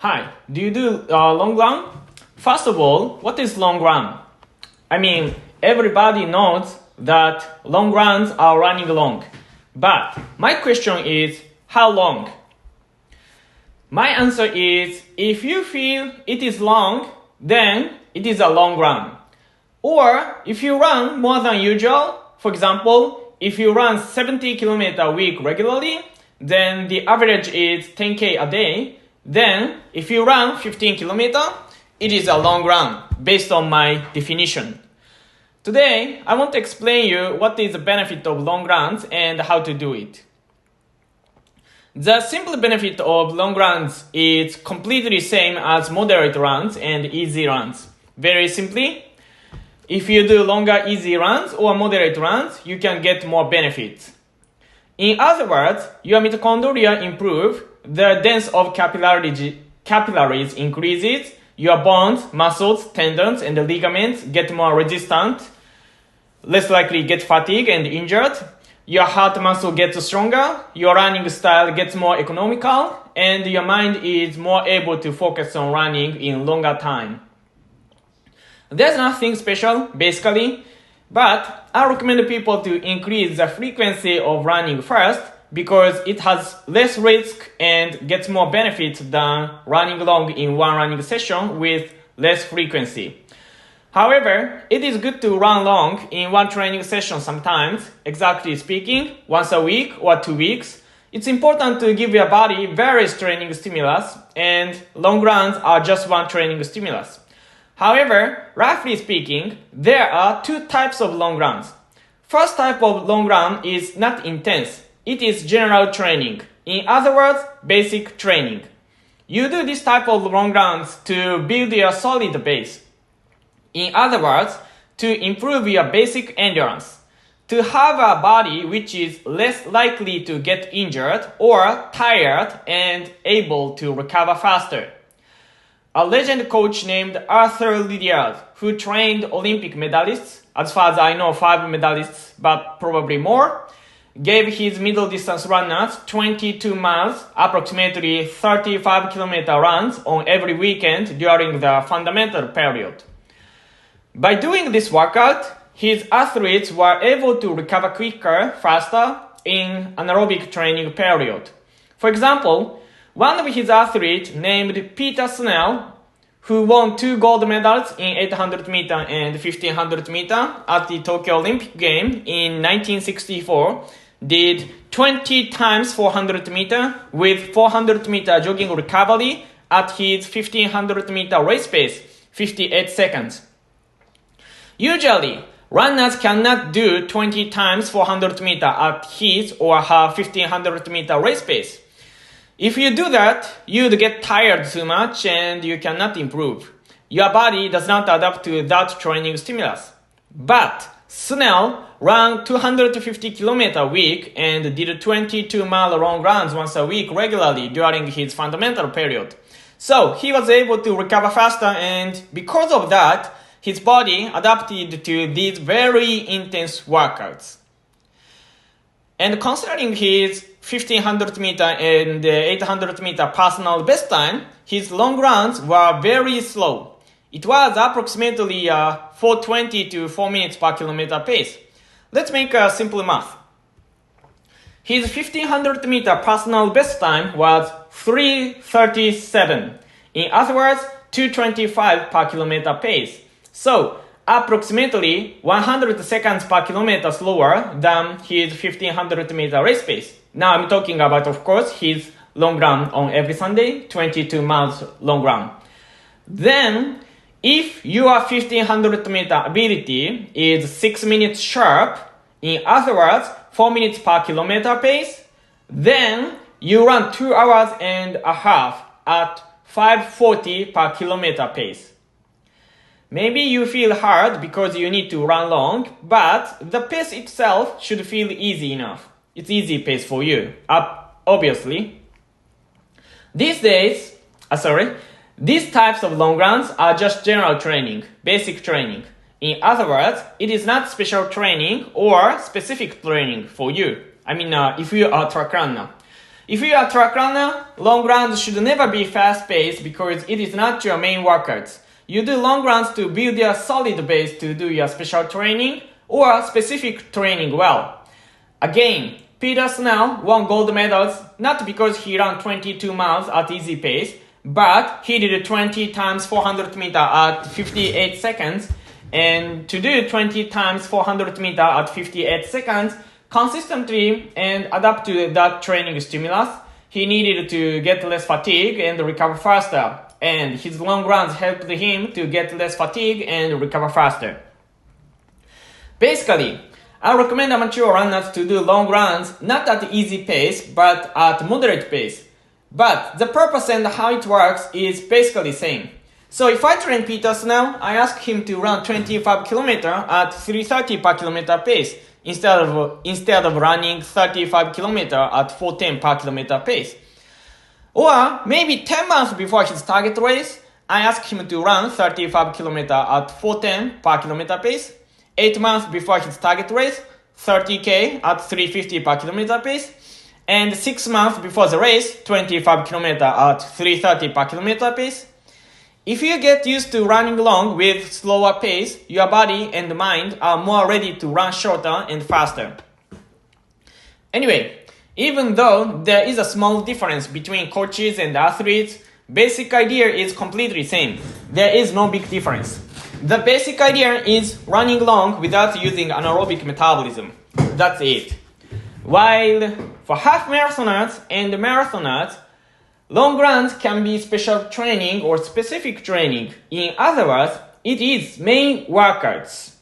Hi, do you do long run? First of all, what is long run? Everybody knows that long runs are running long. But my question is, how long? My answer is, if you feel it is long, then it is a long run. Or if you run more than usual, for example, if you run 70 km a week regularly, then the average is 10k a day. Then if you run 15 km, it is a long run based on my definition. Today, I want to explain you what is the benefit of long runs and how to do it. The simple benefit of long runs is completely same as moderate runs and easy runs. Very simply, if you do longer easy runs or moderate runs, you can get more benefits. In other words, your mitochondria improve, the density of capillaries increases, your bones, muscles, tendons, and the ligaments get more resistant, less likely get fatigued and injured, your heart muscle gets stronger, your running style gets more economical, and your mind is more able to focus on running in longer time. There's nothing special, basically, but I recommend people to increase the frequency of running first because it has less risk and gets more benefits than running long in one running session with less frequency. However, it is good to run long in one training session sometimes, exactly speaking, once a week or 2 weeks. It's important to give your body various training stimulus, and long runs are just one training stimulus. However, roughly speaking, there are two types of long runs. First type of long run is not intense. It is general training. In other words, basic training. You do this type of long runs to build your solid base. In other words, to improve your basic endurance. To have a body which is less likely to get injured or tired and able to recover faster. A legend coach named Arthur Lydiard, who trained Olympic medalists, as far as I know 5 medalists, but probably more, gave his middle distance runners 22 miles, approximately 35 km runs on every weekend during the fundamental period. By doing this workout, his athletes were able to recover quicker, faster in anaerobic training period. For example, one of his athletes named Peter Snell, who won 2 gold medals in 800 meter and 1500 meter at the Tokyo Olympic Games in 1964, did 20 times 400 meter with 400 meter jogging recovery at his 1500 meter race pace, 58 seconds. Usually, runners cannot do 20 times 400 meter at his or her 1500 meter race pace. If you do that, you'd get tired too much and you cannot improve. Your body does not adapt to that training stimulus. But Snell ran 250 km a week and did 22-mile long runs once a week regularly during his fundamental period. So he was able to recover faster, and because of that, his body adapted to these very intense workouts. And considering his 1500 meter and 800 meter personal best time, his long runs were very slow. It was approximately 4:20 to 4 minutes per kilometer pace. Let's make a simple math. His 1500 meter personal best time was 3:37. In other words, 2:25 per kilometer pace. So, approximately 100 seconds per kilometer slower than his 1500 meter race pace. Now I'm talking about, of course, his long run on every Sunday, 22 miles long run. Then, if your 1500 meter ability is 6 minutes sharp, in other words, 4 minutes per kilometer pace, then you run 2 hours and a half at 5:40 per kilometer pace. Maybe you feel hard because you need to run long, but the pace itself should feel easy enough. It's easy pace for you, obviously. These types of long runs are just general training, basic training. In other words, it is not special training or specific training for you. If you are a track runner. If you are a track runner, long runs should never be fast-paced because it is not your main workout. You do long runs to build your solid base to do your special training or specific training well. Again, Peter Snell won gold medals not because he ran 22 miles at easy pace, but he did 20 times 400 meter at 58 seconds, and to do 20 times 400 meter at 58 seconds consistently and adapt to that training stimulus, he needed to get less fatigue and recover faster, and his long runs helped him to get less fatigue and recover faster. Basically, I recommend amateur runners to do long runs not at easy pace but at moderate pace. But the purpose and how it works is basically the same. So if I train Peter Snell, I ask him to run 25 km at 330 per kilometer pace instead of running 35 km at 410 per kilometer pace. Or maybe 10 months before his target race, I ask him to run 35 km at 410 per kilometer pace. 8 months before his target race, 30k at 350 per kilometer pace. And 6 months before the race, 25 km at 330 per kilometer pace. If you get used to running long with slower pace, your body and mind are more ready to run shorter and faster. Anyway, even though there is a small difference between coaches and athletes, basic idea is completely same. There is no big difference. The basic idea is running long without using anaerobic metabolism. That's it. While for half marathoners and marathoners, long runs can be special training or specific training. In other words, it is main workouts.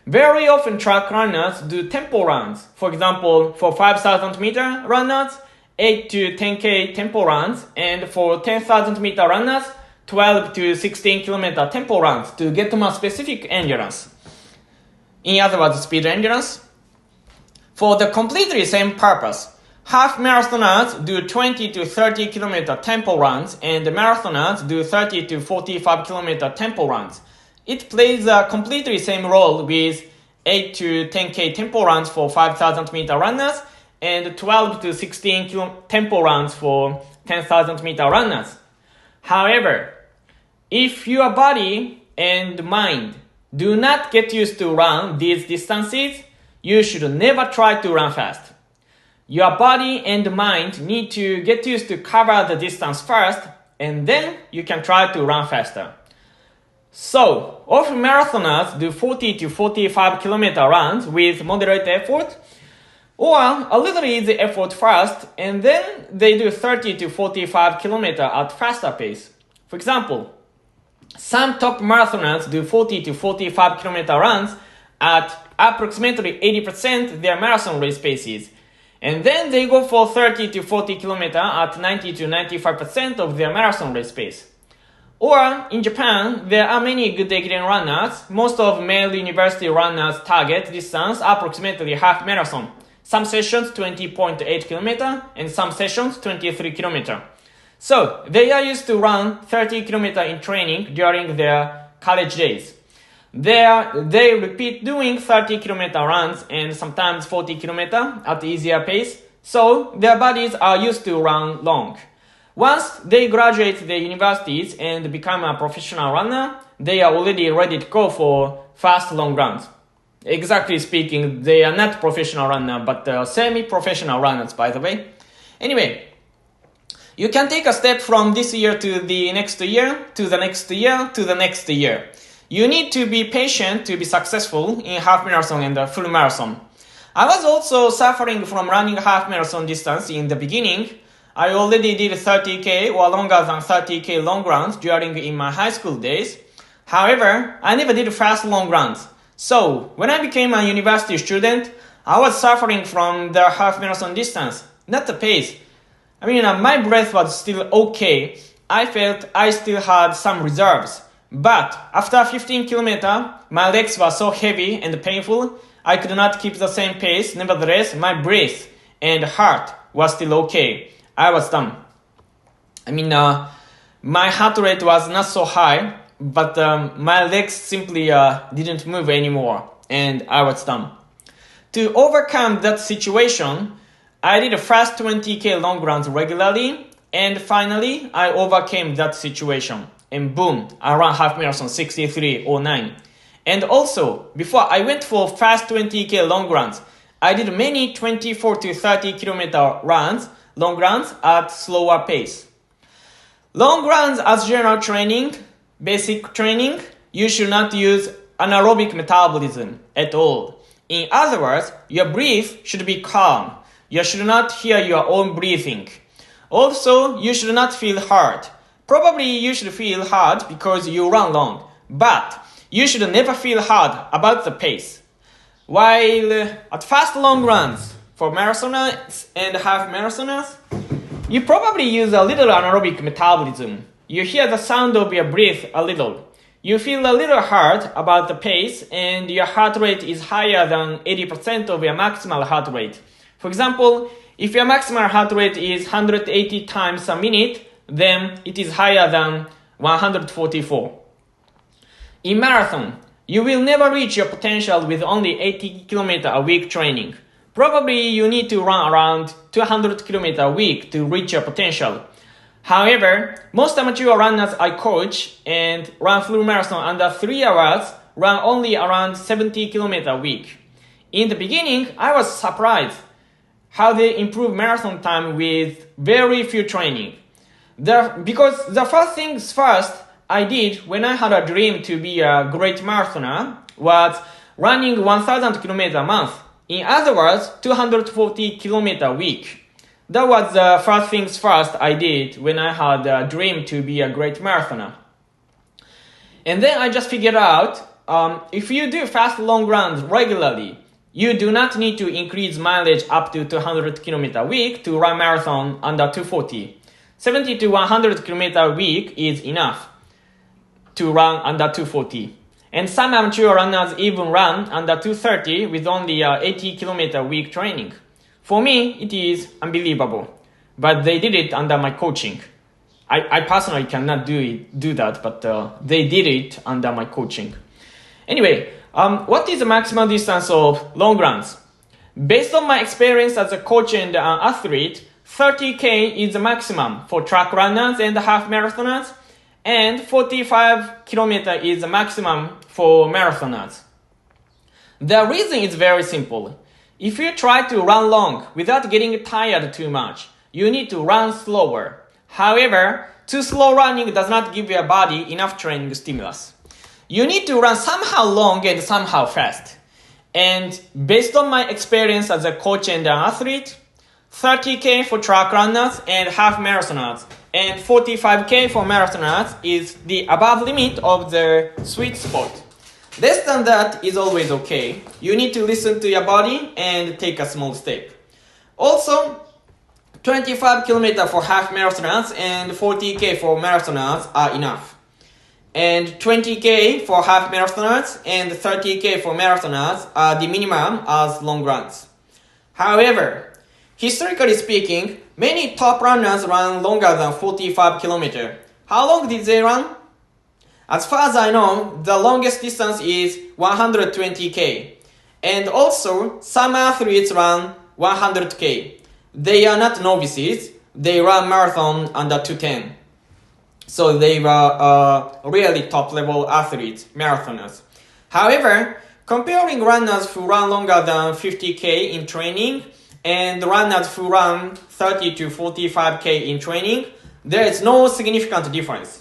Very often track runners do tempo runs. For example, for 5,000 meter runners, 8 to 10k tempo runs, and for 10,000 meter runners, 12 to 16 kilometer tempo runs to get more specific endurance. In other words, speed endurance. For the completely same purpose, half marathoners do 20 to 30 kilometer tempo runs and marathoners do 30 to 45 kilometer tempo runs. It plays a completely same role with 8 to 10k tempo runs for 5,000 meter runners and 12 to 16 tempo runs for 10,000 meter runners. However, if your body and mind do not get used to run these distances, you should never try to run fast. Your body and mind need to get used to cover the distance first, and then you can try to run faster. So, often marathoners do 40 to 45 kilometer runs with moderate effort, or a little easy effort first, and then they do 30 to 45 kilometer at faster pace. For example, some top marathoners do 40 to 45 kilometer runs at approximately 80% their marathon race paces, and then they go for 30 to 40 kilometer at 90 to 95% of their marathon race pace. Or in Japan, there are many good Ekiden runners. Most of male university runners target distance approximately half marathon. Some sessions 20.8 km and some sessions 23 km. So they are used to run 30 km in training during their college days. They repeat doing 30 km runs and sometimes 40 km at easier pace. So their bodies are used to run long. Once they graduate the universities and become a professional runner, they are already ready to go for fast long runs. Exactly speaking, they are not professional runners, but semi-professional runners, by the way. Anyway, you can take a step from this year to the next year, to the next year, to the next year. You need to be patient to be successful in half marathon and full marathon. I was also suffering from running half marathon distance in the beginning. I already did 30k or longer than 30k long runs in my high school days. However, I never did fast long runs. So, when I became a university student, I was suffering from the half marathon distance, not the pace. My breath was still okay. I felt I still had some reserves. But after 15 km, my legs were so heavy and painful, I could not keep the same pace. Nevertheless, my breath and heart was still okay. I was done. My heart rate was not so high, but my legs simply didn't move anymore, and I was done. To overcome that situation, I did fast 20k long runs regularly, and finally I overcame that situation. And boom, I ran half marathon 63:09. And also, before I went for fast 20k long runs, I did many 24 to 30 kilometer runs, long runs at slower pace. Long runs as general training, basic training, you should not use anaerobic metabolism at all. In other words, your breath should be calm. You should not hear your own breathing. Also, you should not feel hard. Probably you should feel hard because you run long, but you should never feel hard about the pace. While at fast long runs for marathoners and half marathoners, you probably use a little anaerobic metabolism. You hear the sound of your breath a little. You feel a little hard about the pace, and your heart rate is higher than 80% of your maximal heart rate. For example, if your maximal heart rate is 180 times a minute, then it is higher than 144. In marathon, you will never reach your potential with only 80 km a week training. Probably you need to run around 200 km a week to reach your potential. However, most amateur runners I coach and run full marathon under 3 hours run only around 70 km a week. In the beginning, I was surprised how they improve marathon time with very few training. Because the first things first I did when I had a dream to be a great marathoner was running 1000 km a month. In other words, 240 km a week. That was the first things first I did when I had a dream to be a great marathoner. And then I just figured out, if you do fast long runs regularly, you do not need to increase mileage up to 200 km a week to run marathon under 240. 70 to 100 km a week is enough to run under 240. And some amateur runners even run under 230 with only 80 km a week training. For me, it is unbelievable, but they did it under my coaching. I personally cannot do that, but they did it under my coaching. Anyway, what is the maximum distance of long runs? Based on my experience as a coach and an athlete, 30k is the maximum for track runners and half marathoners, and 45 km is the maximum for marathoners. The reason is very simple. If you try to run long without getting tired too much, you need to run slower. However, too slow running does not give your body enough training stimulus. You need to run somehow long and somehow fast. And based on my experience as a coach and an athlete, 30k for track runners and half marathoners and 45k for marathoners is the above limit of the sweet spot. Less than that is always okay. You need to listen to your body and take a small step. Also, 25 km for half marathoners and 40k for marathoners are enough. And 20k for half marathoners and 30k for marathoners are the minimum as long runs. However, historically speaking, many top runners run longer than 45 km. How long did they run? As far as I know, the longest distance is 120k. And also, some athletes run 100k. They are not novices. They run marathon under 210. So they were really top-level athletes, marathoners. However, comparing runners who run longer than 50k in training and runners who run 30 to 45k in training, there is no significant difference.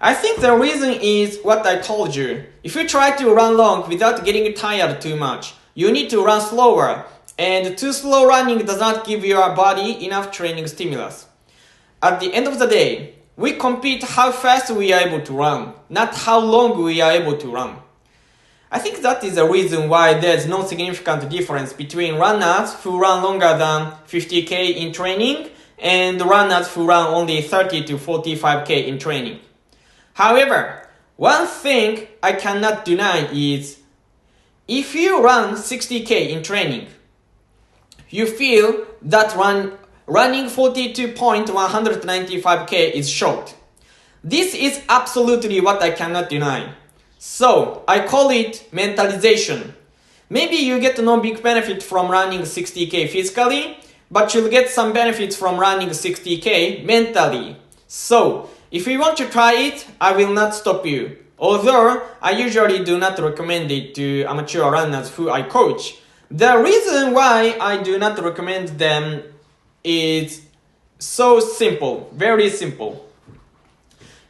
I think the reason is what I told you. If you try to run long without getting tired too much, you need to run slower, and too slow running does not give your body enough training stimulus. At the end of the day, we compete how fast we are able to run, not how long we are able to run. I think that is the reason why there is no significant difference between runners who run longer than 50k in training and runners who run only 30 to 45k in training. However, one thing I cannot deny is, if you run 60k in training, you feel that running 42.195k is short. This is absolutely what I cannot deny. So, I call it mentalization. Maybe you get no big benefit from running 60k physically, but you'll get some benefits from running 60k mentally. So, if you want to try it, I will not stop you. Although, I usually do not recommend it to amateur runners who I coach. The reason why I do not recommend them is so simple, very simple.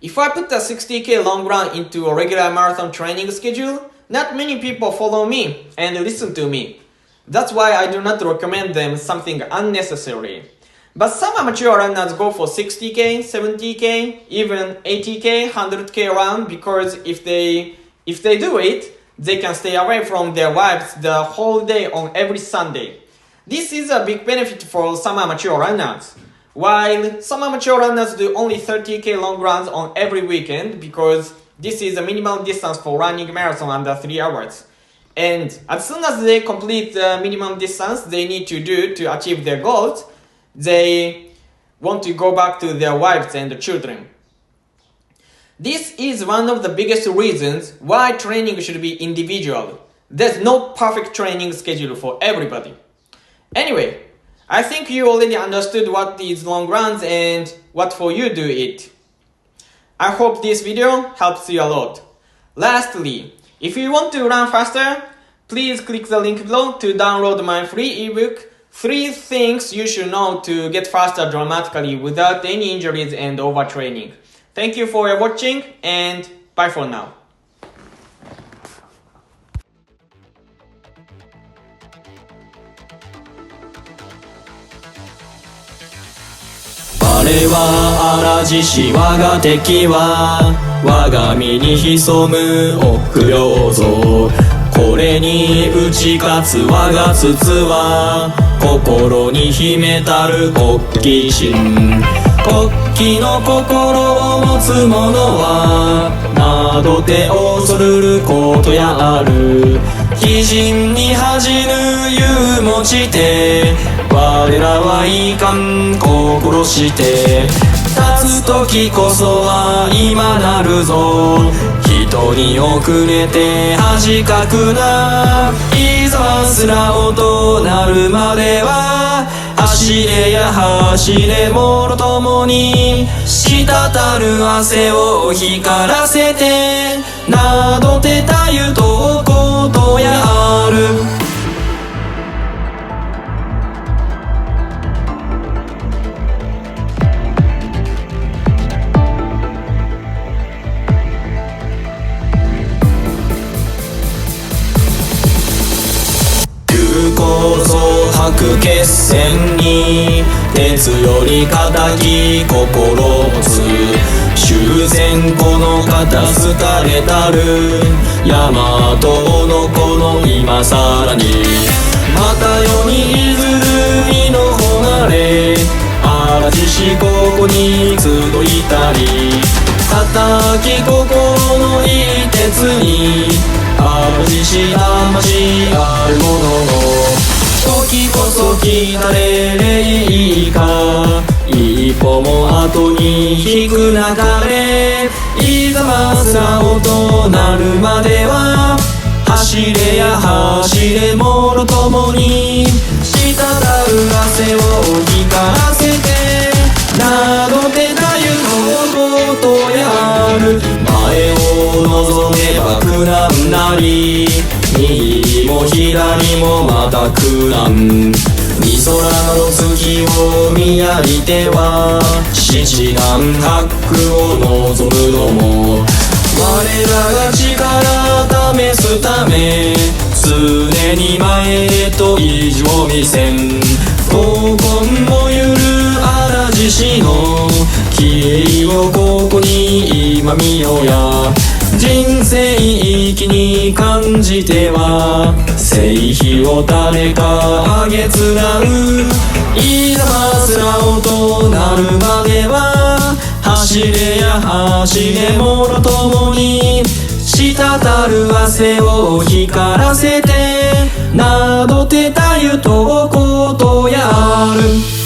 If I put a 60k long run into a regular marathon training schedule, not many people follow me and listen to me. That's why I do not recommend them something unnecessary. But some amateur runners go for 60k, 70k, even 80k, 100k run because if they do it, they can stay away from their wives the whole day on every Sunday. This is a big benefit for some amateur runners. While some amateur runners do only 30k long runs on every weekend because this is a minimum distance for running marathon under 3 hours. And as soon as they complete the minimum distance they need to do to achieve their goals, they want to go back to their wives and children. This is one of the biggest reasons why training should be individual. There's no perfect training schedule for everybody. Anyway, I think you already understood what these long runs and what for you do it. I hope this video helps you a lot. Lastly, if you want to run faster, please click the link below to download my free ebook 3 things you should know to get faster dramatically without any injuries and overtraining. Thank you for watching and bye for now. 我は嵐し我が敵は我が身に潜む臆病像これに打ち勝つ我が筒は心に秘めたる国旗心国旗の心を持つ者は窓手恐るることやある鬼人に恥じぬ勇持ちて我らはいかん心して立つ時こそは今なるぞ人に遅れて恥かくないざますら音なるまでは走れや走れもろともに滴る汗を光らせてなどてたゆとことやある白血戦に鉄より固き心持つ修繕この肩すかれたる大和のこの今さらにまた世に譲る身の誉れ嵐しここに集いたり叩き心のいい鉄に嵐し魂あるものの時こそ来たれれいいか一歩も後に引くなかれいざますら音なるまでは走れや走れもろともに滴る汗を光らせてなどてたゆのことやる前を望めば苦難なり右も左もまた苦難み空の月を見上げては七難八苦を望むのも我らが力試すため常に前へと意地を見せん闘魂もゆる嵐しの消えをここに今見よや人生意気に感じては聖碑を誰かあげつらういざますら音なるまでは走れや走れもろともに滴る汗を光らせてなどてたゆとことやる